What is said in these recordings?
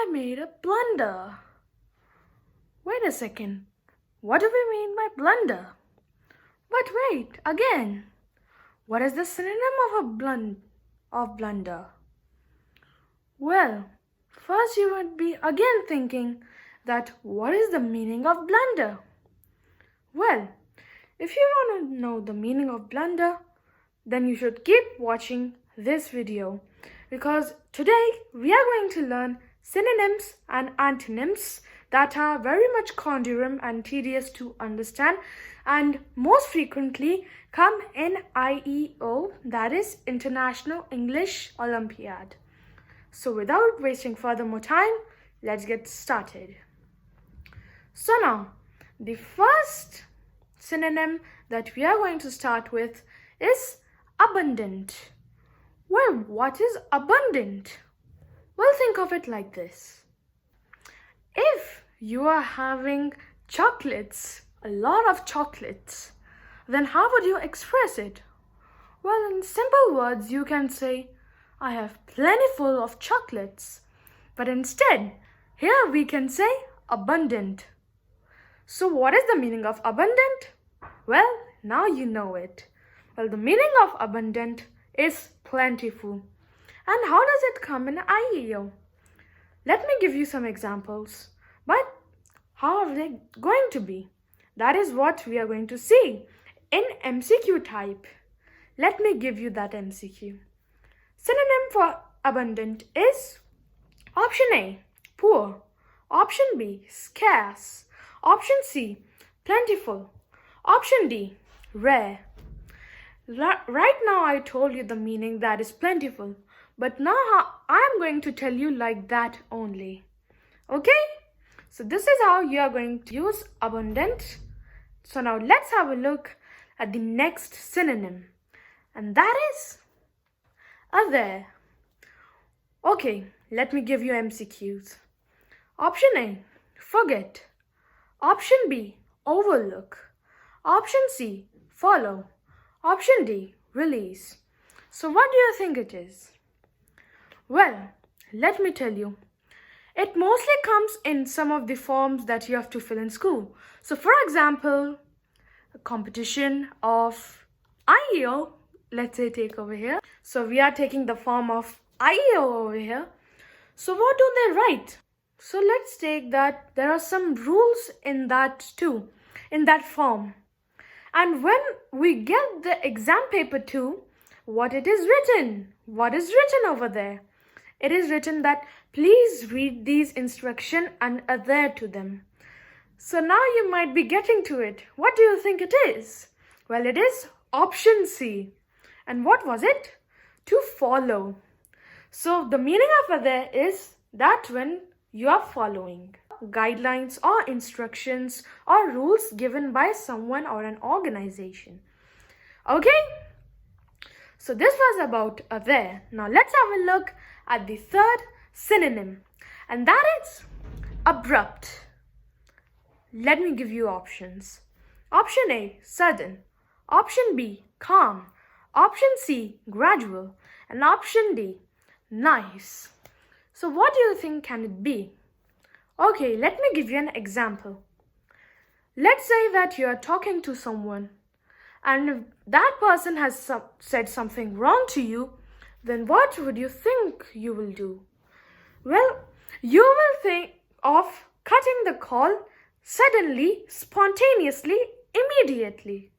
I made a blunder. Wait a second. What do we mean by blunder? But wait, again. What is the synonym of blunder? Well, first you would be again thinking that what is the meaning of blunder? Well, if you want to know the meaning of blunder, then you should keep watching this video because today we are going to learn synonyms and antonyms that are very much conundrum and tedious to understand and most frequently come in IEO, that is International English Olympiad. So without wasting further more time, let's get started. So now, the first synonym that we are going to start with is abundant. Well, what is abundant? Well, think of it like this. If you are having chocolates, a lot of chocolates, then how would you express it? Well, in simple words, you can say, I have plentiful of chocolates. But instead, here we can say abundant. So what is the meaning of abundant? Well, now you know it. Well, the meaning of abundant is plentiful. And how does it come in IEO? Let me give you some examples. But how are they going to be? That is what we are going to see in MCQ type. Let me give you that MCQ. Synonym for abundant is option A, poor, option B, scarce, option C, plentiful, option D, rare. Right now I told you the meaning that is plentiful, but now I'm going to tell you like that only. Okay? So this is how you are going to use abundant. So now let's have a look at the next synonym, and that is aware. Okay, let me give you MCQs. Option A, forget. Option B, overlook. Option C, follow. Option D, release. So what do you think it is? Well, let me tell you. It mostly comes in some of the forms that you have to fill in school. So for example, a competition of IEO, let's say take over here. So we are taking the form of IEO over here. So what do they write? So let's take that there are some rules in that too, in that form. And when we get the exam paper too, what it is written? What is written over there? It is written that please read these instructions and adhere to them. So now you might be getting to it. What do you think it is? Well, it is option C. And what was it? To follow. So the meaning of adhere is that when you are following guidelines or instructions or rules given by someone or an organization. Okay? So this was about aware. Now let's have a look at the third synonym, and that is abrupt. Let me give you options. Option A, sudden. Option B, calm. Option C, gradual. And option D, nice. So what do you think can it be? Okay, let me give you an example. Let's say that you are talking to someone and if that person has said something wrong to you, then what would you think you will do? Well, you will think of cutting the call suddenly, spontaneously, immediately.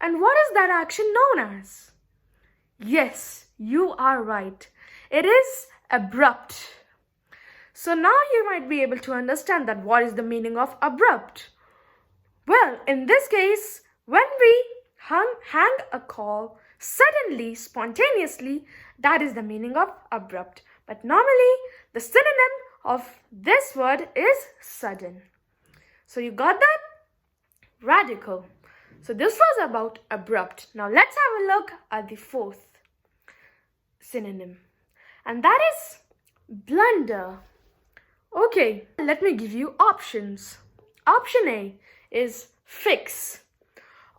And what is that action known as? Yes, you are right. It is abrupt. So now you might be able to understand that what is the meaning of abrupt. Well, in this case, when we hang a call suddenly, spontaneously, that is the meaning of abrupt. But normally, the synonym of this word is sudden. So you got that? Radical. So this was about abrupt. Now let's have a look at the fourth synonym, and that is blunder. Okay, let me give you options. Option A is fix.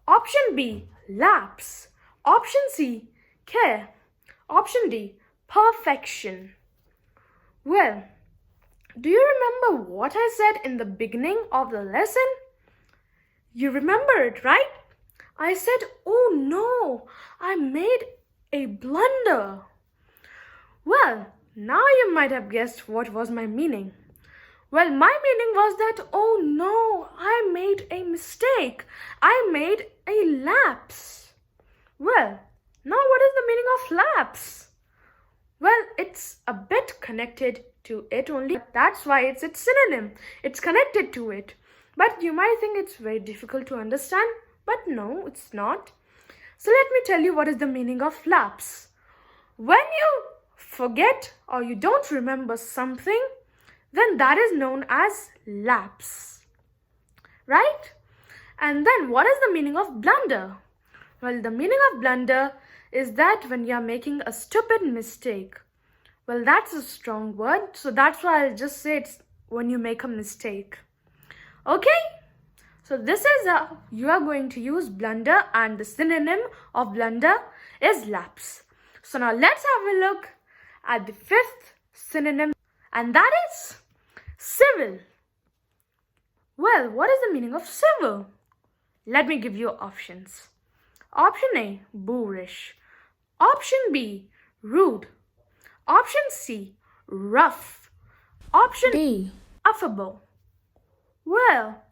Option B, lapse. Option C, care. Option D, perfection. Well, Do you remember what I said in the beginning of the lesson? You remember it, right? I said, oh no, I made a blunder. Well, now you might have guessed what was my meaning. Well, my meaning was that, oh no, I made a mistake. I made a lapse. Well, now what is the meaning of lapse? Well, it's a bit connected to it only. That's why it's its synonym. It's connected to it. But you might think it's very difficult to understand. But no, it's not. So let me tell you what is the meaning of lapse. When you forget or you don't remember something, then that is known as lapse. Right? And then what is the meaning of blunder? Well, the meaning of blunder is that when you are making a stupid mistake. Well, that's a strong word, so that's why I'll just say it's when you make a mistake. Okay? So this is how you are going to use blunder, and the synonym of blunder is lapse. So now let's have a look at the fifth synonym, and that is civil. Well, what is the meaning of civil? Let me give you options. Option A, boorish. Option B, rude. Option C, rough. Option D, affable. Well,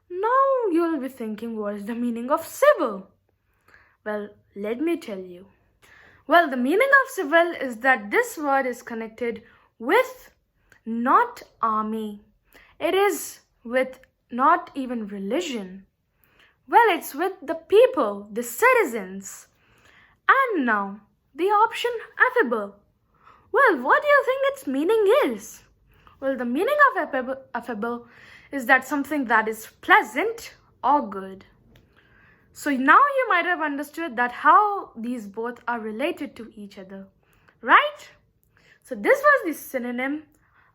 now you'll be thinking, what is the meaning of civil? Well, let me tell you. Well, the meaning of civil is that this word is connected with not army. It is with not even religion. Well, it's with the people, the citizens. And now, the option affable. Well, what do you think its meaning is? Well, the meaning of affable is that something that is pleasant or good. So now you might have understood that how these both are related to each other, right? So this was the synonym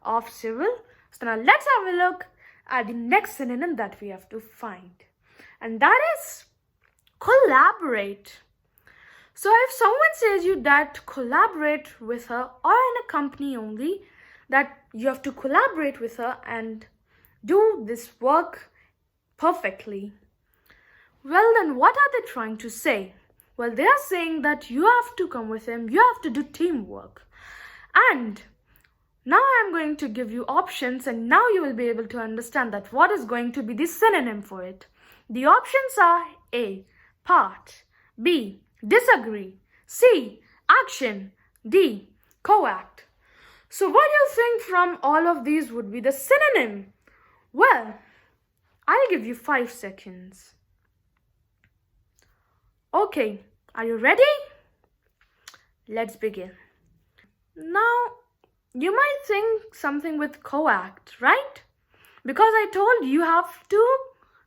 of civil. So now let's have a look at the next synonym that we have to find. And that is collaborate. So if someone says you that collaborate with her, or in a company only, that you have to collaborate with her and do this work perfectly. Well, then what are they trying to say? Well, they are saying that you have to come with him, you have to do teamwork. And now I'm going to give you options, and now you will be able to understand that what is going to be the synonym for it. The options are A, part, B, disagree, C, action, D, co-act. So what do you think from all of these would be the synonym? Well, I'll give you 5 seconds. Okay, are you ready? Let's begin. Now, you might think something with co-act, right? Because I told you have to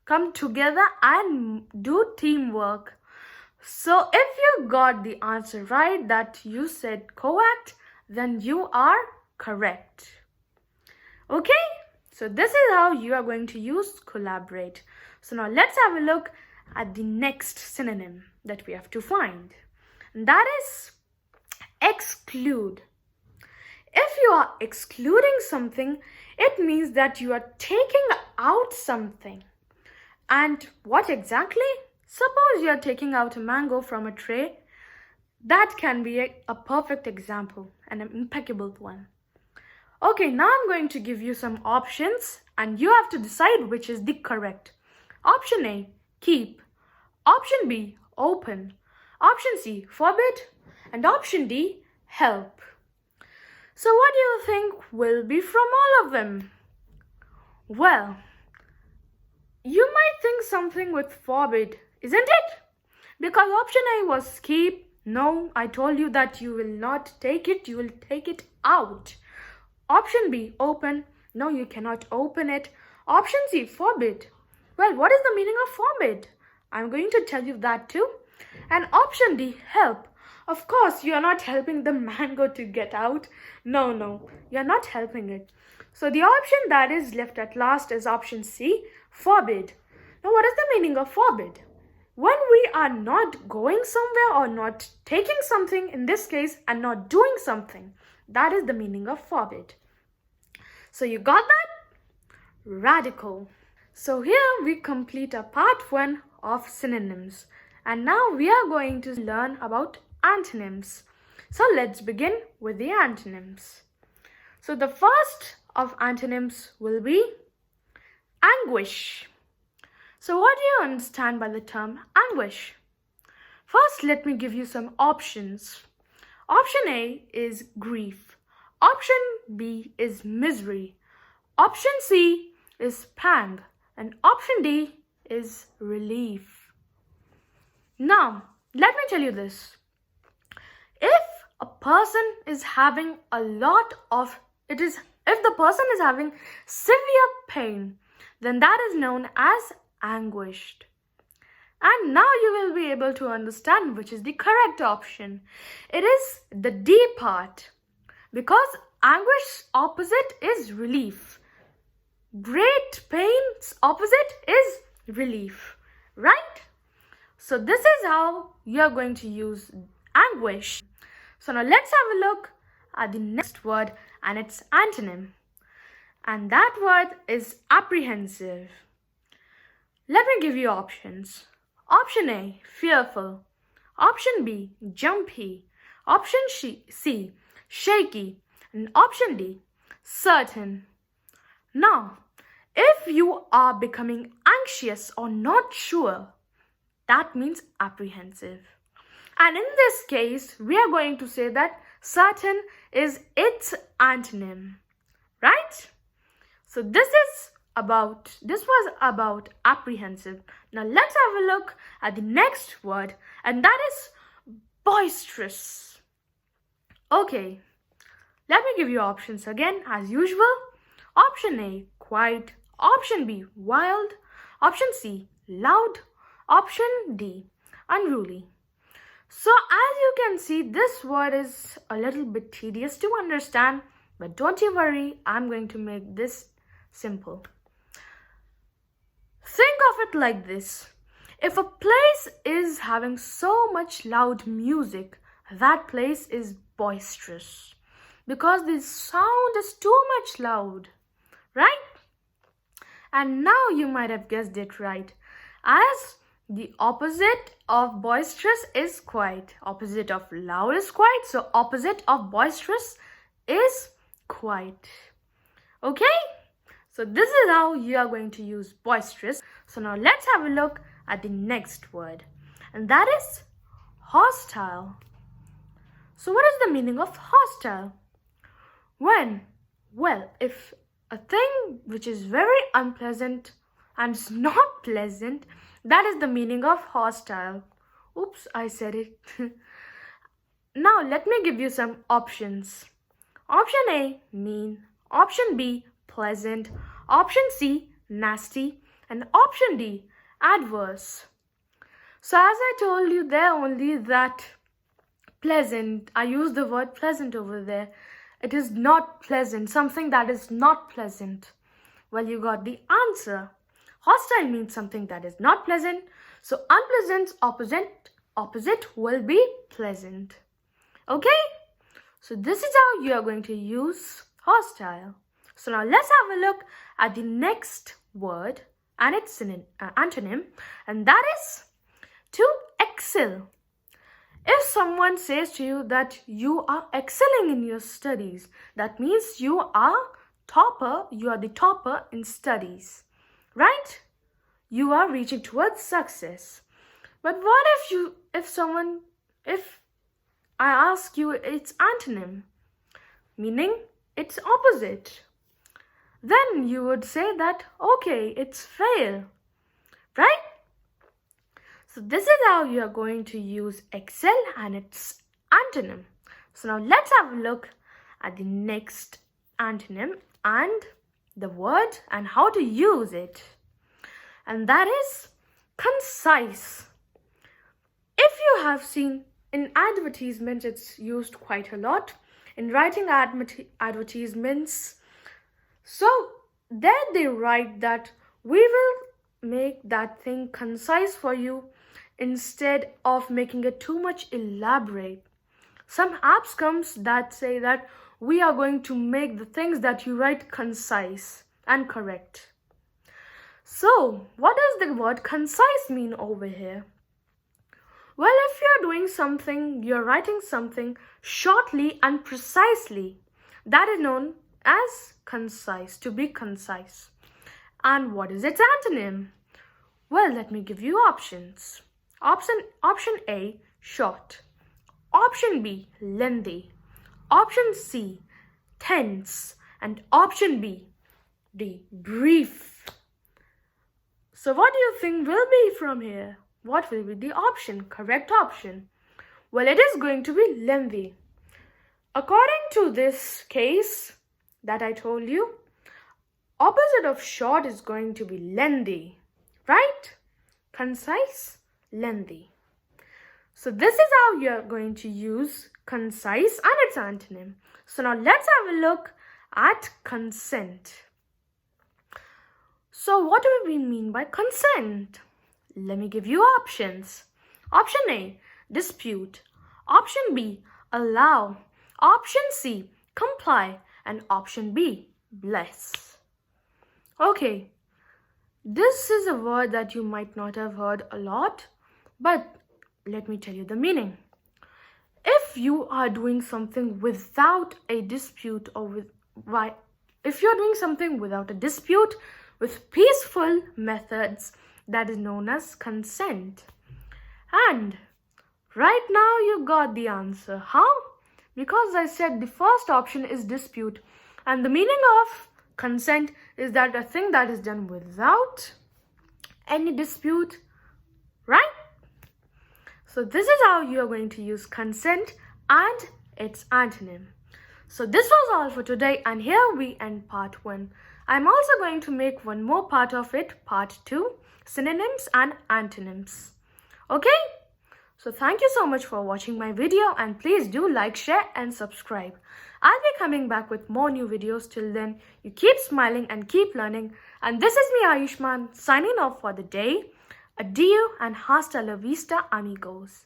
come together and do teamwork. So if you got the answer right, that you said co-act, then you are correct. Okay? So this is how you are going to use collaborate. So now let's have a look at the next synonym that we have to find. And that is exclude. If you are excluding something, it means that you are taking out something. And what exactly? Suppose you are taking out a mango from a tray. That can be a perfect example, and an impeccable one. Okay, now I'm going to give you some options, and you have to decide which is the correct. Option A, keep. Option B, open. Option C, forbid. And option D, help. So what do you think will be from all of them? Well, you might think something with forbid, isn't it? Because option A was keep. No, I told you that you will not take it, you will take it out. Option B, open. No, you cannot open it. Option C, forbid. Well, what is the meaning of forbid? I'm going to tell you that too. And option D, help. Of course, you are not helping the mango to get out. No, you are not helping it. So the option that is left at last is option C, forbid. Now, what is the meaning of forbid? When we are not going somewhere or not taking something in this case and not doing something, that is the meaning of forbid. So you got that? Radical. So here we complete our part 1 of synonyms. And now we are going to learn about antonyms. So let's begin with the antonyms. So the first of antonyms will be anguish. So what do you understand by the term anguish? First, let me give you some options. Option A is grief. Option B is misery. Option C is pang. And option D is relief. Now, let me tell you this. If a person is having if the person is having severe pain, then that is known as anguished. And now you will be able to understand which is the correct option. It is the D part, because anguish's opposite is relief. Great pain's opposite is relief, right? So this is how you are going to use anguish. So now let's have a look at the next word and its antonym. And that word is apprehensive. Let me give you options. Option A, fearful. Option B, jumpy. Option C, shaky. And option D, certain. Now, if you are becoming anxious or not sure, that means apprehensive. And in this case, we are going to say that certain is its antonym, right? So this was about apprehensive. Now let's have a look at the next word, and that is boisterous. Okay, let me give you options again as usual. Option A, quiet. Option B, wild. Option C, loud. Option D, unruly. So as you can see, this word is a little bit tedious to understand, but don't you worry, I'm going to make this simple. Think of it like this. If a place is having so much loud music, that place is boisterous, because the sound is too much loud, right? And now you might have guessed it right, as the opposite of boisterous is quiet. Opposite of loud is quiet, so opposite of boisterous is quiet. Okay? So this is how you are going to use boisterous. So now let's have a look at the next word, and that is hostile. So what is the meaning of hostile? If a thing which is very unpleasant and is not pleasant, that is the meaning of hostile. Oops, I said it. Now let me give you some options. Option A, mean. Option B, pleasant. Option C, nasty. And option D, adverse. So as I told you there only that pleasant, I use the word pleasant over there. It is not pleasant, something that is not pleasant. Well, you got the answer. Hostile means something that is not pleasant. So unpleasant's opposite will be pleasant. Okay? So this is how you are going to use hostile. So now let's have a look at the next word and its antonym, and that is to excel. If someone says to you that you are excelling in your studies, that means you are the topper in studies, right? You are reaching towards success. But what if I ask you its antonym, meaning its opposite? Then you would say that, okay, it's fail, right? So this is how you are going to use excel and its antonym. So now let's have a look at the next antonym and the word and how to use it. And that is concise. If you have seen in advertisements, it's used quite a lot. In writing advertisements, so there they write that we will make that thing concise for you instead of making it too much elaborate. Some apps comes that say that we are going to make the things that you write concise and correct. So, what does the word concise mean over here? Well, if you're doing something, you're writing something shortly and precisely, that is known as concise, to be concise. And what is its antonym? Well, let me give you options. Option A, short. Option B, lengthy. Option C, tense. And option D, brief. So what do you think will be from here? What will be the option, correct option? Well, it is going to be lengthy. According to this case that I told you, opposite of short is going to be lengthy, right? Concise, lengthy. So this is how you're going to use concise and its antonym. So now let's have a look at consent. So what do we mean by consent? Let me give you options. Option A, dispute. Option B, allow. Option C, comply. And option B, bless. Okay, this is a word that you might not have heard a lot, but let me tell you the meaning. If you are doing something without a dispute if you're doing something without a dispute with peaceful methods, that is known as consent. And right now you got the answer. How? Because I said the first option is dispute, and the meaning of consent is that a thing that is done without any dispute, right? So this is how you are going to use consent and its antonym. So this was all for today, and here we end part 1. I'm also going to make one more part of it, part 2, synonyms and antonyms. Okay? So thank you so much for watching my video, and please do like, share and subscribe. I'll be coming back with more new videos. Till then, you keep smiling and keep learning. And this is me, Ayushman, signing off for the day. Adieu and hasta la vista, amigos.